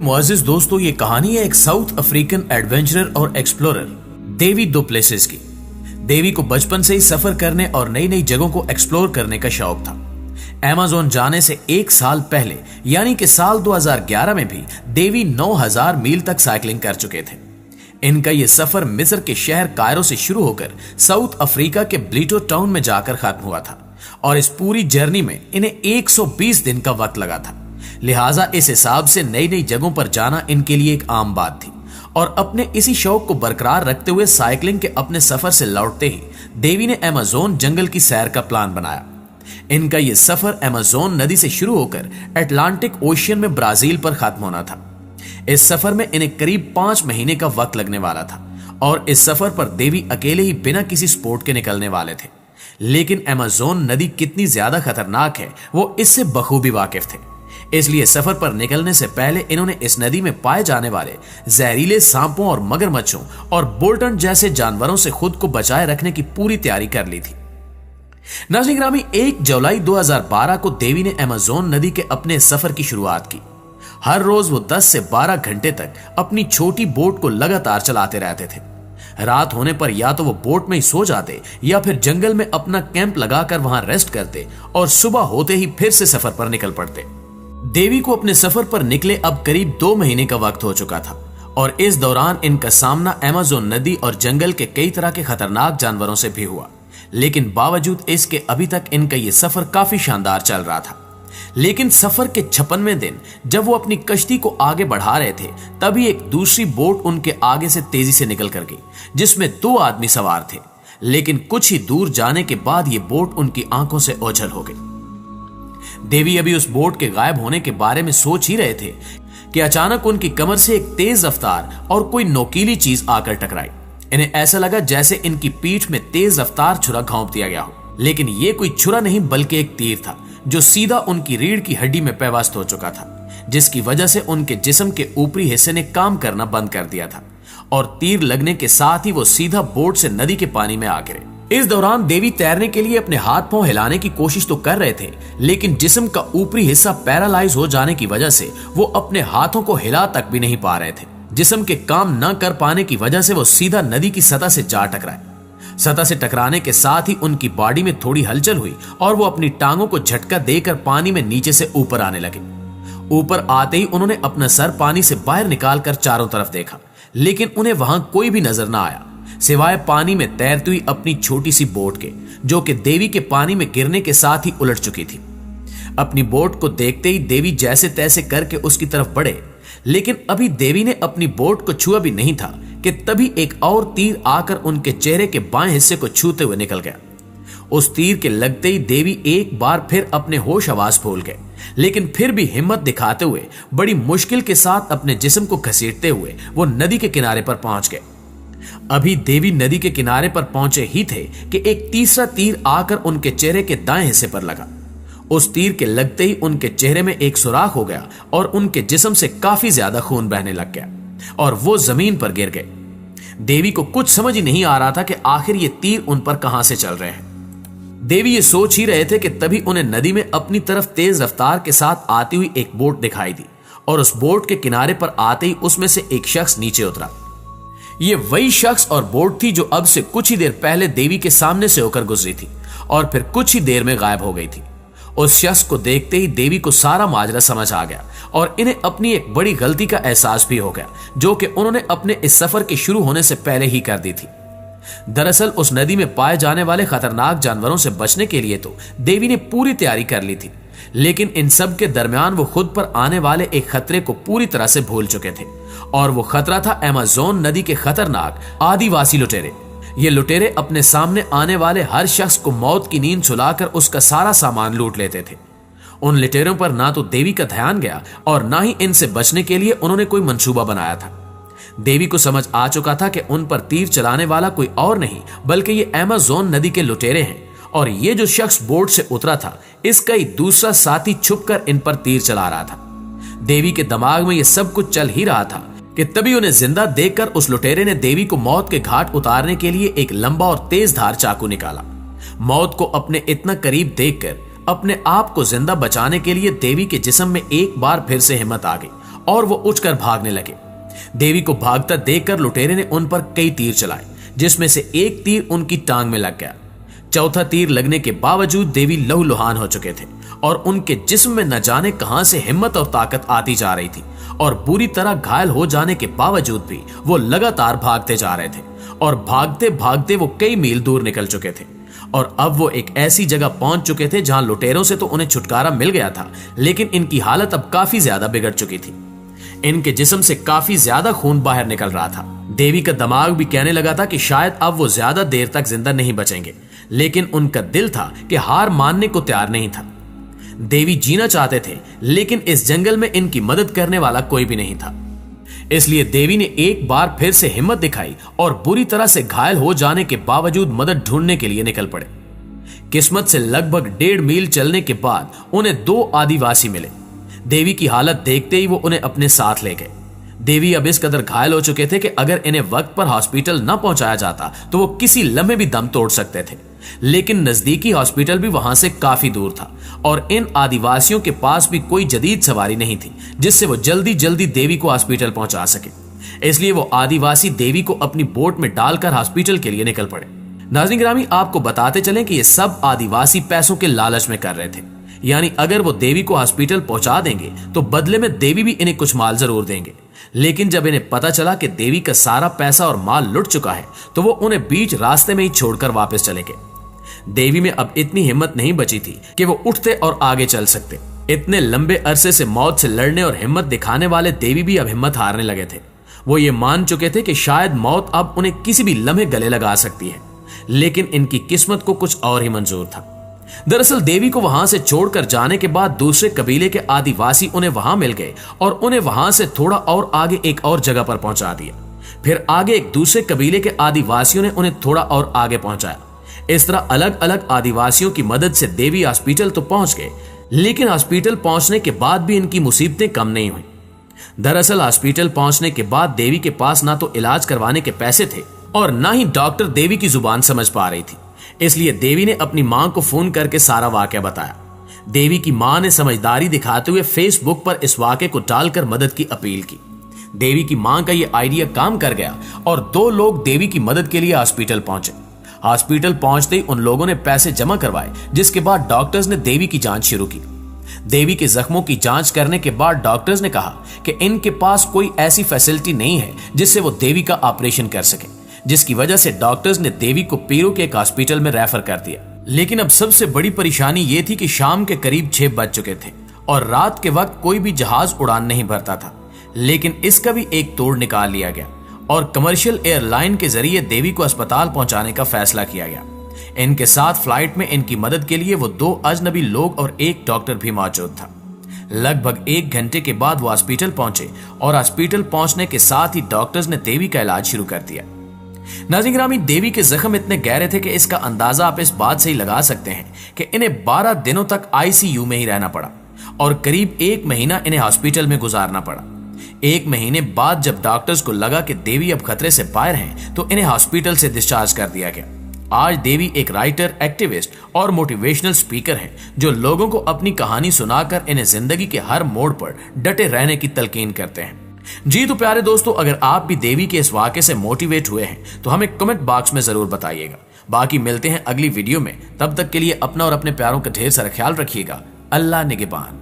मुअज़्ज़िज़ दोस्तों, ये कहानी है एक साउथ अफ्रीकन एडवेंचरर और एक्सप्लोरर डेवी डु प्लेसिस की। डेवी को बचपन से ही सफर करने और नई नई जगहों को एक्सप्लोर करने का शौक था। अमेज़न जाने से एक साल पहले यानी कि साल 2011 में भी डेवी 9000 मील तक साइकिलिंग कर चुके थे। इनका यह सफर मिस्र के शहर कायरो से शुरू होकर साउथ अफ्रीका के ब्लीटो टाउन में जाकर खत्म हुआ था और इस पूरी जर्नी में इन्हें 120 दिन का वक्त लगा था। लिहाजा इस हिसाब से नई नई जगहों पर जाना इनके लिए एक आम बात थी और अपने इसी शौक को बरकरार रखते हुए साइकिलिंग के अपने सफर से लौटते ही डेवी ने अमेज़न जंगल की सैर का प्लान बनाया। इनका यह सफर अमेज़न नदी से शुरू होकर अटलांटिक ओशियन में ब्राजील पर खत्म होना था। इस सफर में इन्हें करीब 5 महीने का वक्त लगने वाला था और इस सफर पर डेवी अकेले ही बिना किसी सपोर्ट के निकलने वाले थे। लेकिन अमेज़न नदी कितनी ज्यादा खतरनाक है वो इससे बखूबी वाकिफ थे, इसलिए सफर पर निकलने से पहले इन्होंने इस नदी में पाए जाने वाले जहरीले सांपों और मगरमच्छों और बोल्टन जैसे जानवरों से खुद को बचाए रखने की पूरी तैयारी कर ली थी। नाज़रीन ग्रामी, 1 जुलाई 2012 को डेवी ने अमेज़न नदी के अपने सफर की शुरुआत की। हर रोज वो 10 से 12 घंटे तक अपनी छोटी बोट को लगातार चलाते रहते थे। रात होने पर या तो वो बोट में ही सो जाते या फिर जंगल में अपना कैंप लगाकर वहां रेस्ट करते और सुबह होते ही फिर से सफर पर निकल पड़ते। डेवी को अपने सफर पर निकले अब करीब 2 महीने का वक्त हो चुका था और इस दौरान इनका सामना अमेज़न नदी और जंगल के कई तरह के खतरनाक जानवरों से भी हुआ। लेकिन बावजूद इसके अभी तक इनका यह सफर काफी शानदार चल रहा था। लेकिन सफर के 56वें दिन जब वो अपनी कश्ती को आगे बढ़ा रहे थे, तभी एक दूसरी बोट उनके आगे से तेजी से निकल कर गई, जिसमें 2 आदमी सवार थे। लेकिन कुछ ही दूर जाने के बाद ये बोट उनकी आंखों से ओझल हो गई। डेवी अभी उस बोट के गायब होने के बारे में सोच ही रहे थे कि अचानक उनकी कमर से एक तेज रफ्तार और कोई नोकीली चीज आकर टकराई। इन्हें ऐसा लगा जैसे इनकी पीठ में तेज रफ्तार छुरा घोंप दिया गया हो, लेकिन ये कोई छुरा नहीं बल्कि एक तीर था जो सीधा उनकी रीढ़ की हड्डी में पेवस्त हो चुका था, जिसकी वजह से उनके जिस्म के ऊपरी हिस्से ने काम करना बंद कर दिया था और तीर लगने के साथ ही वो सीधा बोट से नदी के पानी में आ गिरे। इस दौरान डेवी तैरने के लिए अपने हाथ पांव हिलाने की कोशिश तो कर रहे थे, लेकिन जिस्म का ऊपरी हिस्सा पैरालाइज हो जाने की वजह से वो अपने हाथों को हिला तक भी नहीं पा रहे थे। जिस्म के काम न कर पाने की वजह से वो सीधा नदी की सतह से जा टकराए। सतह से टकराने के साथ ही उनकी बॉडी में थोड़ी हलचल हुई और वो अपनी टांगों को झटका देकर पानी में नीचे से ऊपर आने लगे। ऊपर आते ही उन्होंने अपना सर पानी से बाहर निकालकर चारों तरफ देखा, लेकिन उन्हें वहां कोई भी नजर न आया सिवाय पानी में तैरती हुई अपनी छोटी सी बोट के, जो कि डेवी के पानी में गिरने के साथ ही उलट चुकी थी। अपनी बोट को देखते ही डेवी जैसे तैसे करके उसकी तरफ बढ़े, लेकिन अभी डेवी ने अपनी बोट को छुआ भी नहीं था कि तभी एक और तीर आकर उनके चेहरे के बाएं हिस्से को छूते हुए निकल गया। उस तीर के लगते ही डेवी एक बार फिर अपने होश आवाज भूल गए, लेकिन फिर भी हिम्मत दिखाते हुए बड़ी मुश्किल के साथ अपने जिस्म को घसीटते हुए वो नदी के किनारे पर पहुंच गए। अभी डेवी नदी के किनारे पर पहुंचे ही थे कि एक तीसरा तीर आकर उनके चेहरे के दाएं हिस्से पर लगा। उस तीर के लगते ही उनके चेहरे में एक सुराख हो गया और उनके जिस्म से काफी ज्यादा खून बहने लग गया और वो जमीन पर गिर गए। डेवी को कुछ समझ ही नहीं आ रहा था कि आखिर ये तीर उन पर कहां से चल रहे हैं। डेवी ये सोच ही रहे थे कि तभी उन्हें नदी में अपनी तरफ तेज रफ्तार के साथ आती हुई एक बोट दिखाई दी और उस बोट के किनारे पर आते ही उसमें से एक शख्स नीचे उतरा। ये वही शख्स और बोट थी जो अब से कुछ ही देर पहले डेवी के सामने से होकर गुजरी थी और फिर कुछ ही देर में गायब हो गई थी। उस शख्स को देखते ही डेवी को सारा माजरा समझ आ गया और इन्हें अपनी एक बड़ी गलती का एहसास भी हो गया, जो कि उन्होंने अपने इस सफर के शुरू होने से पहले ही कर दी थी। दरअसल उस नदी में पाए जाने वाले खतरनाक जानवरों से बचने के लिए तो डेवी ने पूरी तैयारी कर ली थी, लेकिन इन सब के दरमियान वो खुद पर आने वाले एक खतरे को पूरी तरह से भूल चुके थे और वो खतरा था अमेज़न नदी के खतरनाक आदिवासी लुटेरे। ये लुटेरे अपने सामने आने वाले हर शख्स को मौत की नींद सुलाकर उसका सारा सामान लूट लेते थे। उन लुटेरों पर ना तो डेवी का ध्यान गया और ना ही इनसे बचने के लिए उन्होंने कोई मंसूबा बनाया था। डेवी को समझ आ चुका था कि उन पर तीर चलाने वाला कोई और नहीं बल्कि ये अमेज़न नदी के लुटेरे हैं और ये जो शख्स बोट से उतरा था इसका ही दूसरा साथी छुपकर इन पर तीर चला रहा था। डेवी के दिमाग में ये सब कुछ चल ही रहा था कि तभी उन्हें जिंदा देखकर उस लुटेरे ने डेवी को मौत के घाट उतारने के लिए एक लंबा और तेज धार चाकू निकाला। मौत को अपने इतना करीब देखकर अपने आप को जिंदा बचाने के लिए डेवी के जिस्म में एक बार फिर से हिम्मत आ गई और वो उठकर भागने लगे। देवी को भागता देखकर लुटेरे ने उन पर कई तीर चलाए, जिसमें से एक तीर उनकी टांग में लग गया। चौथा तीर लगने के बावजूद देवी लहूलुहान हो चुके थे और उनके जिस्म में न जाने कहां से हिम्मत और ताकत आती जा रही थी, और बुरी तरह घायल हो जाने के बावजूद भी वो लगातार भागते जा रहे थे और भागते भागते वो कई मील दूर निकल चुके थे। और अब वो एक ऐसी जगह पहुंच चुके थे जहां लुटेरों से तो उन्हें छुटकारा मिल गया था, लेकिन इनकी हालत अब काफी ज्यादा बिगड़ चुकी थी। इनके जिस्म से काफी ज्यादा खून बाहर निकल रहा था। देवी का दिमाग भी कहने लगा था कि शायद अब वो ज्यादा देर तक जिंदा नहीं बचेंगे, लेकिन उनका दिल था कि हार मानने को तैयार नहीं था। देवी जीना चाहते थे, लेकिन इस जंगल में इनकी मदद करने वाला कोई भी नहीं था। इसलिए देवी ने एक बार फिर से हिम्मत दिखाई और बुरी तरह से घायल हो जाने के बावजूद मदद ढूंढने के लिए निकल पड़े। किस्मत से लगभग 1.5 मील चलने के बाद उन्हें 2 आदिवासी मिले। देवी की हालत देखते ही वो उन्हें अपने साथ ले गए। देवी अब इस कदर घायल हो चुके थे कि अगर इन्हें वक्त पर हॉस्पिटल न पहुंचाया जाता तो वो किसी लम्हे भी दम तोड़ सकते थे, लेकिन नजदीकी हॉस्पिटल भी वहां से काफी दूर था और इन आदिवासियों के पास भी कोई जदीद सवारी नहीं थी जिससे वो जल्दी जल्दी देवी को हॉस्पिटल पहुंचा सके। इसलिए वो आदिवासी देवी को अपनी बोट में डालकर हॉस्पिटल के लिए निकल पड़े। नाज़रीन गिरामी, आपको बताते चलें कि ये सब आदिवासी पैसों के लालच में कर रहे थे, यानी अगर वो देवी को हॉस्पिटल पहुंचा देंगे तो बदले में देवी भी इन्हें कुछ माल जरूर देंगे। लेकिन जब इन्हें पता चला कि देवी का सारा पैसा और माल लुट चुका है तो वो उन्हें बीच रास्ते में ही छोड़कर वापस चले गए। देवी में अब इतनी हिम्मत नहीं बची थी कि वो उठते और आगे चल सकते। इतने लंबे अरसे से मौत से लड़ने और हिम्मत दिखाने वाले देवी भी अब हिम्मत हारने लगे थे। वो ये मान चुके थे कि शायद मौत अब उन्हें किसी भी लम्हे गले लगा सकती है, लेकिन इनकी किस्मत को कुछ और ही मंजूर था। दरअसल देवी को वहां से छोड़कर जाने के बाद दूसरे कबीले के आदिवासी उन्हें वहां मिल गए और उन्हें वहां से थोड़ा और आगे एक और जगह पर पहुंचा दिया। फिर आगे एक दूसरे कबीले के आदिवासियों ने उन्हें थोड़ा और आगे पहुंचाया। इस तरह अलग अलग आदिवासियों की मदद से देवी हॉस्पिटल तो पहुंच गए, लेकिन हॉस्पिटल पहुंचने के बाद भी इनकी मुसीबतें कम नहीं हुई। दरअसल हॉस्पिटल पहुंचने के बाद देवी के पास ना तो इलाज करवाने के पैसे थे और ना ही डॉक्टर देवी की जुबान समझ पा रही थी। इसलिए देवी ने अपनी मां को फोन करके सारा वाकया बताया। देवी की मां ने समझदारी दिखाते हुए फेसबुक पर इस वाकये को डालकर मदद की अपील की। देवी की मां का यह आइडिया काम कर गया और 2 लोग देवी की मदद के लिए हॉस्पिटल पहुंचे। हॉस्पिटल पहुंचते ही उन लोगों ने पैसे जमा करवाए, जिसके बाद डॉक्टर्स ने देवी की जांच शुरू की। देवी के जख्मों की जांच करने के बाद डॉक्टर्स ने कहा कि इनके पास कोई ऐसी फैसिलिटी नहीं है जिससे वो देवी का ऑपरेशन कर सके, जिसकी वजह से डॉक्टर्स ने देवी को पेरू के एक हॉस्पिटल में रेफर कर दिया। लेकिन अब सबसे बड़ी परेशानी यह थी कि शाम के करीब 6 बज चुके थे और रात के वक्त कोई भी जहाज उड़ान नहीं भरता था। लेकिन इसका भी एक तोड़ निकाल लिया गया और कमर्शियल एयरलाइन के जरिए देवी को अस्पताल पहुंचाने का फैसला किया गया। इनके साथ फ्लाइट में इनकी मदद के लिए वो 2 अजनबी लोग और एक डॉक्टर भी मौजूद था। लगभग 1 घंटे के बाद वो हॉस्पिटल पहुंचे और हॉस्पिटल पहुंचने के साथ ही डॉक्टर्स ने देवी का इलाज शुरू कर दिया। नाज़रीन गिरामी, देवी के जख्म इतने गहरे थे कि इसका अंदाजा आप इस बात से ही लगा सकते हैं कि इन्हें 12 दिनों तक आईसीयू में ही रहना पड़ा और करीब 1 महीना इन्हें हॉस्पिटल में गुजारना पड़ा। 1 महीने बाद जब डॉक्टर्स को लगा कि देवी अब खतरे से बाहर हैं, तो इन्हें हॉस्पिटल से डिस्चार्ज कर दिया गया। आज देवी एक राइटर, एक्टिविस्ट और मोटिवेशनल स्पीकर हैं, जो लोगों को अपनी कहानी सुनाकर इन्हें जिंदगी के हर मोड़ पर डटे रहने की तलकीन करते हैं। जी तो प्यारे दोस्तों, अगर आप भी देवी के इस वाक़े से मोटिवेट हुए हैं तो हमें कमेंट बॉक्स में जरूर बताइएगा। बाकी मिलते हैं अगली वीडियो में, तब तक के लिए अपना और अपने प्यारों का ढेर सारा ख्याल रखिएगा। अल्लाह निगहबान।